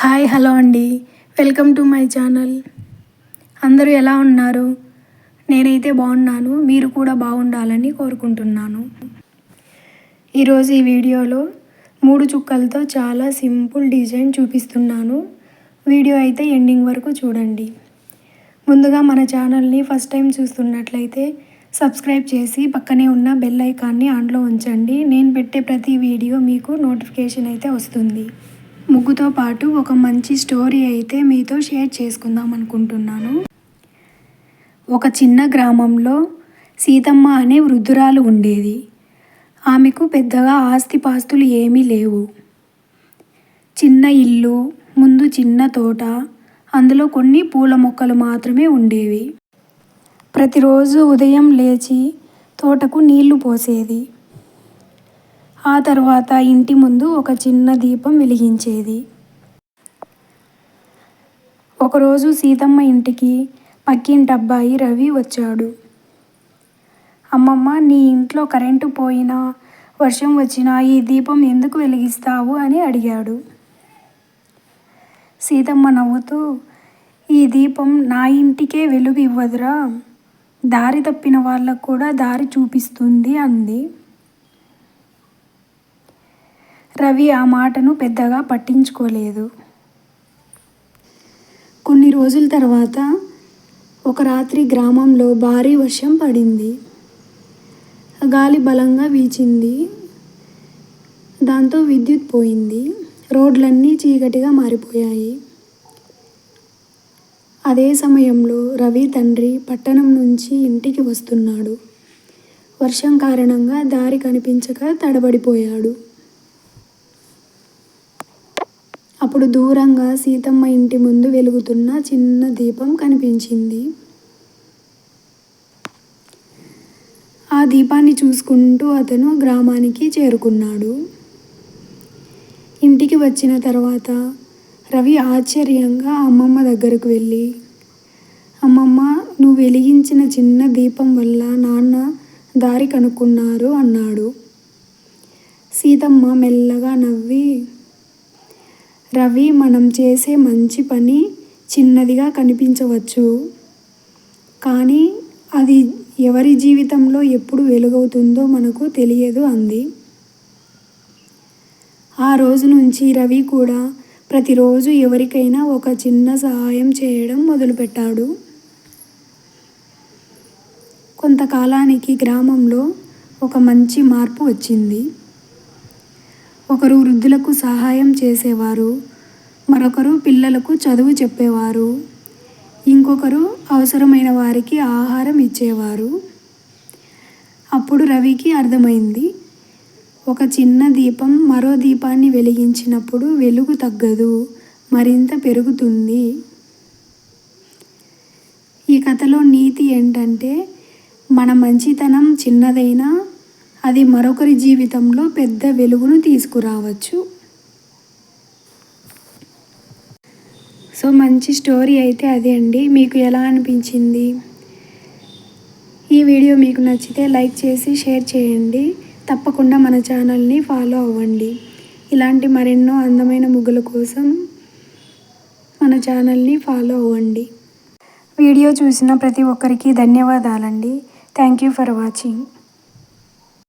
Hi hello అండి, welcome to my channel. అందరూ ఎలా ఉన్నారు? నేనైతే బాగున్నాను. మీరు కూడా బాగుండాలని కోరుకుంటున్నాను. ఈరోజు ఈ వీడియోలో 3 చుక్కలతో చాలా సింపుల్ డిజైన్ చూపిస్తున్నాను. వీడియో అయితే ఎండింగ్ వరకు చూడండి. ముందుగా మన ఛానల్ని ఫస్ట్ టైం చూస్తున్నట్లయితే సబ్స్క్రైబ్ చేసి పక్కనే ఉన్న బెల్ ఐకాన్ని ఆన్లో ఉంచండి. నేను పెట్టే ప్రతి వీడియో మీకు నోటిఫికేషన్ అయితే వస్తుంది. ముగ్గుతో పాటు ఒక మంచి స్టోరీ అయితే మీతో షేర్ చేసుకుందాం అనుకుంటున్నాను. ఒక చిన్న గ్రామంలో సీతమ్మ అనే వృద్ధురాలు ఉండేది. ఆమెకు పెద్దగా ఆస్తిపాస్తులు ఏమీ లేవు. చిన్న ఇల్లు, ముందు చిన్న తోట, అందులో కొన్ని పూల మొక్కలు మాత్రమే ఉండేవి. ప్రతిరోజు ఉదయం లేచి తోటకు నీళ్లు పోసేది. ఆ తర్వాత ఇంటి ముందు ఒక చిన్న దీపం వెలిగించేది. ఒకరోజు సీతమ్మ ఇంటికి పక్కింటి అబ్బాయి రవి వచ్చాడు. అమ్మమ్మ, నీ ఇంట్లో కరెంటు పోయినా, వర్షం వచ్చినా ఈ దీపం ఎందుకు వెలిగిస్తావు అని అడిగాడు. సీతమ్మ నవ్వుతూ, ఈ దీపం నా ఇంటికే వెలుగు ఇవ్వదురా, దారి తప్పిన వాళ్ళకు కూడా దారి చూపిస్తుంది అంది. రవి ఆ మాటను పెద్దగా పట్టించుకోలేదు. కొన్ని రోజుల తర్వాత ఒక రాత్రి గ్రామంలో భారీ వర్షం పడింది. గాలి బలంగా వీచింది. దాంతో విద్యుత్ పోయింది. రోడ్లన్నీ చీకటిగా మారిపోయాయి. అదే సమయంలో రవి తండ్రి పట్టణం నుంచి ఇంటికి వస్తున్నాడు. వర్షం కారణంగా దారి కనిపించక తడబడిపోయాడు. అప్పుడు దూరంగా సీతమ్మ ఇంటి ముందు వెలుగుతున్న చిన్న దీపం కనిపించింది. ఆ దీపాన్ని చూసుకుంటూ అతను గ్రామానికి చేరుకున్నాడు. ఇంటికి వచ్చిన తర్వాత రవి ఆశ్చర్యంగా అమ్మమ్మ దగ్గరకు వెళ్ళి, అమ్మమ్మ, నువ్వు వెలిగించిన చిన్న దీపం వల్ల నాన్న దారి కనుక్కున్నారు అన్నాడు. సీతమ్మ మెల్లగా నవ్వి, రవి, మనం చేసే మంచి పని చిన్నదిగా కనిపించవచ్చు, కానీ అది ఎవరి జీవితంలో ఎప్పుడు వెలుగవుతుందో మనకు తెలియదు అంది. ఆ రోజు నుంచి రవి కూడా ప్రతిరోజు ఎవరికైనా ఒక చిన్న సహాయం చేయడం మొదలుపెట్టాడు. కొంతకాలానికి గ్రామంలో ఒక మంచి మార్పు వచ్చింది. ఒకరు వృద్ధులకు సహాయం చేసేవారు, మరొకరు పిల్లలకు చదువు చెప్పేవారు, ఇంకొకరు అవసరమైన వారికి ఆహారం ఇచ్చేవారు. అప్పుడు రవికి అర్థమైంది, ఒక చిన్న దీపం మరో దీపాన్ని వెలిగించినప్పుడు వెలుగు తగ్గదు, మరింత పెరుగుతుంది. ఈ కథలో నీతి ఏంటంటే, మన మంచితనం చిన్నదైనా అది మరొకరి జీవితంలో పెద్ద వెలుగును తీసుకురావచ్చు. సో మంచి స్టోరీ అయితే అదే అండి. మీకు ఎలా అనిపించింది? ఈ వీడియో మీకు నచ్చితే లైక్ చేసి షేర్ చేయండి. తప్పకుండా మన ఛానల్ని ఫాలో అవ్వండి. ఇలాంటి మరెన్నో అందమైన ముగ్గుల కోసం మన ఛానల్ని ఫాలో అవ్వండి. వీడియో చూసిన ప్రతి ఒక్కరికి ధన్యవాదాలండి. Thank you for watching.